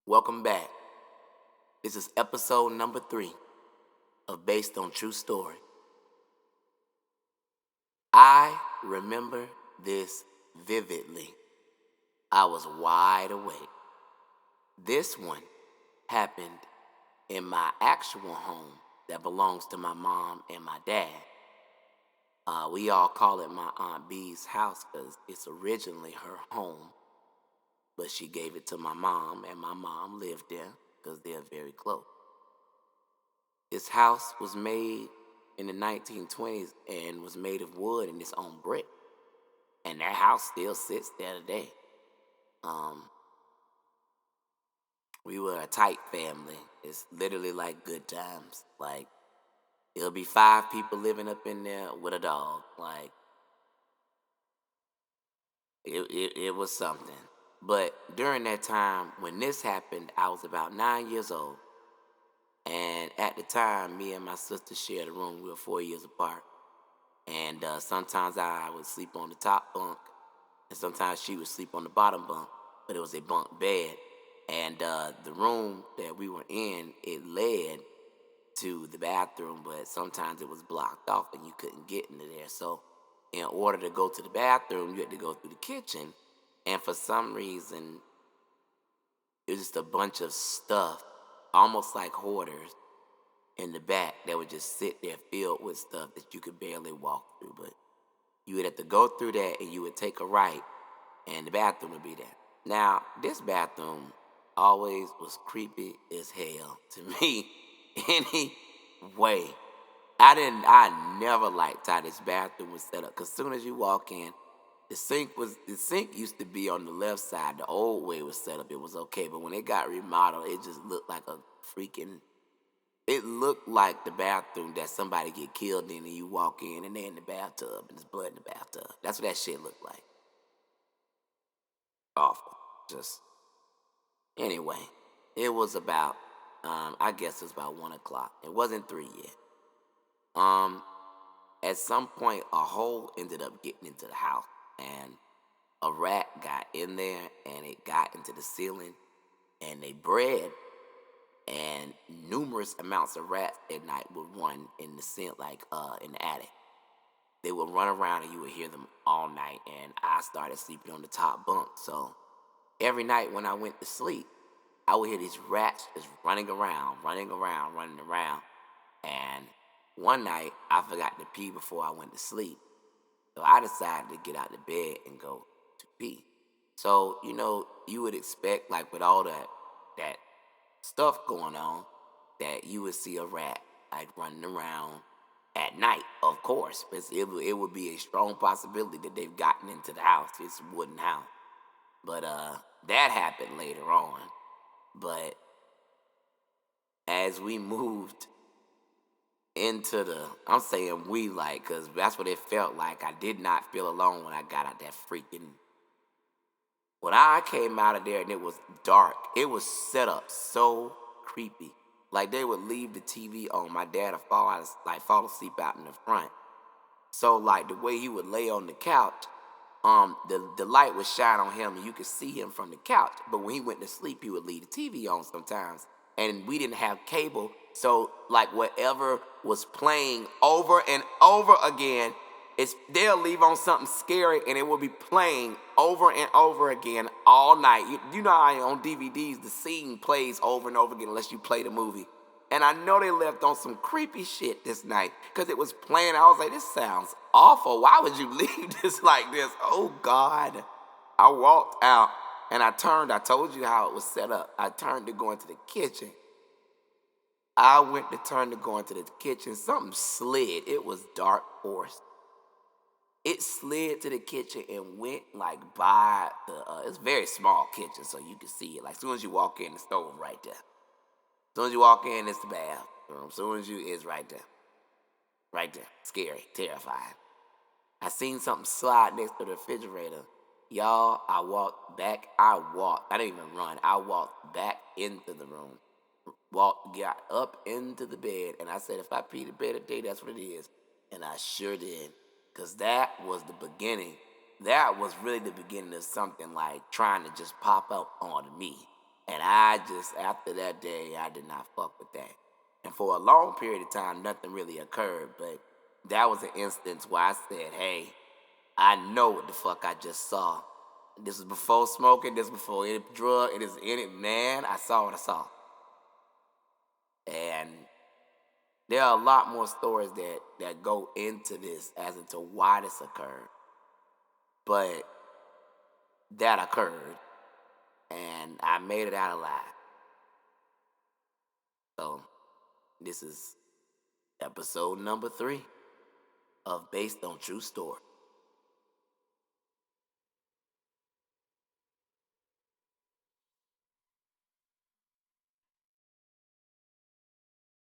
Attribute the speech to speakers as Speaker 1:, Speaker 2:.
Speaker 1: Welcome back. This is episode number 3 of Based on True Story. I remember this vividly. I was wide awake. This one happened in my actual home that belongs to my mom and my dad. We all call it my Aunt B's house because it's originally her home, but she gave it to my mom, and my mom lived there because they're very close. This house was made in the 1920s and was made of wood and it's on brick. And that house still sits there today. We were a tight family. It's literally like good times. Like, it'll be 5 people living up in there with a dog. Like, it was something. But during that time, when this happened, I was about 9 years old. And at the time, me and my sister shared a room. We were 4 years apart. And sometimes I would sleep on the top bunk, and sometimes she would sleep on the bottom bunk, but it was a bunk bed. And the room that we were in, it led to the bathroom, but sometimes it was blocked off and you couldn't get into there. So in order to go to the bathroom, you had to go through the kitchen. And for some reason, it was just a bunch of stuff, almost like hoarders, in the back that would just sit there filled with stuff that you could barely walk through. But you would have to go through that and you would take a right and the bathroom would be there. Now, this bathroom always was creepy as hell to me anyway. I never liked how this bathroom was set up, because as soon as you walk in, the sink used to be on the left side. The old way it was set up, it was okay, but when it got remodeled, it just looked like it looked like the bathroom that somebody get killed in, and you walk in and they're in the bathtub and there's blood in the bathtub. That's what that shit looked like. Awful. Just anyway, it was about I guess it was about 1 o'clock. It wasn't 3 yet. At some point a hole ended up getting into the house, and a rat got in there and it got into the ceiling and they bred, and numerous amounts of rats at night would run in the in the attic. They would run around and you would hear them all night, and I started sleeping on the top bunk. So every night when I went to sleep, I would hear these rats just running around. And one night I forgot to pee before I went to sleep. So I decided to get out of bed and go to pee. So, you would expect, like, with all that stuff going on, that you would see a rat like running around at night, of course. But it would be a strong possibility that they've gotten into the house. It's a wooden house. But that happened later on. But as we moved into I'm saying we, like, because that's what it felt like. I did not feel alone when I got out that freaking. When I came out of there and it was dark, it was set up so creepy. Like, they would leave the TV on. My dad would fall asleep out in the front. So, like, the way he would lay on the couch, the light would shine on him and you could see him from the couch. But when he went to sleep, he would leave the TV on sometimes. And we didn't have cable, so, like, whatever was playing over and over again, they'll leave on something scary and it will be playing over and over again all night. You know how on DVDs the scene plays over and over again unless you play the movie. And I know they left on some creepy shit this night because it was playing. I was like, this sounds awful. Why would you leave this like this? Oh, God. I walked out and I told you how it was set up. I turned to go into the kitchen. I went to turn to go into the kitchen. Something slid. It was dark force. It slid to the kitchen and went like by it's a very small kitchen, so you can see it. Like, as soon as you walk in, the stove right there. As soon as you walk in, it's the bathroom. As soon as it's right there. Right there. Scary, terrifying. I seen something slide next to the refrigerator. Y'all, I didn't even run. I walked back into the room. Got up into the bed, and I said, if I pee the bed today, that's what it is. And I sure did. Because that was the beginning. That was really the beginning of something like trying to just pop up on me. And I just, after that day, I did not fuck with that. And for a long period of time, nothing really occurred. But that was an instance where I said, hey, I know what the fuck I just saw. This is before smoking, this is before any drug, it is any, man, I saw what I saw. And there are a lot more stories that go into this as into why this occurred. But that occurred, and I made it out alive. So this is episode number 3 of Based on True Story.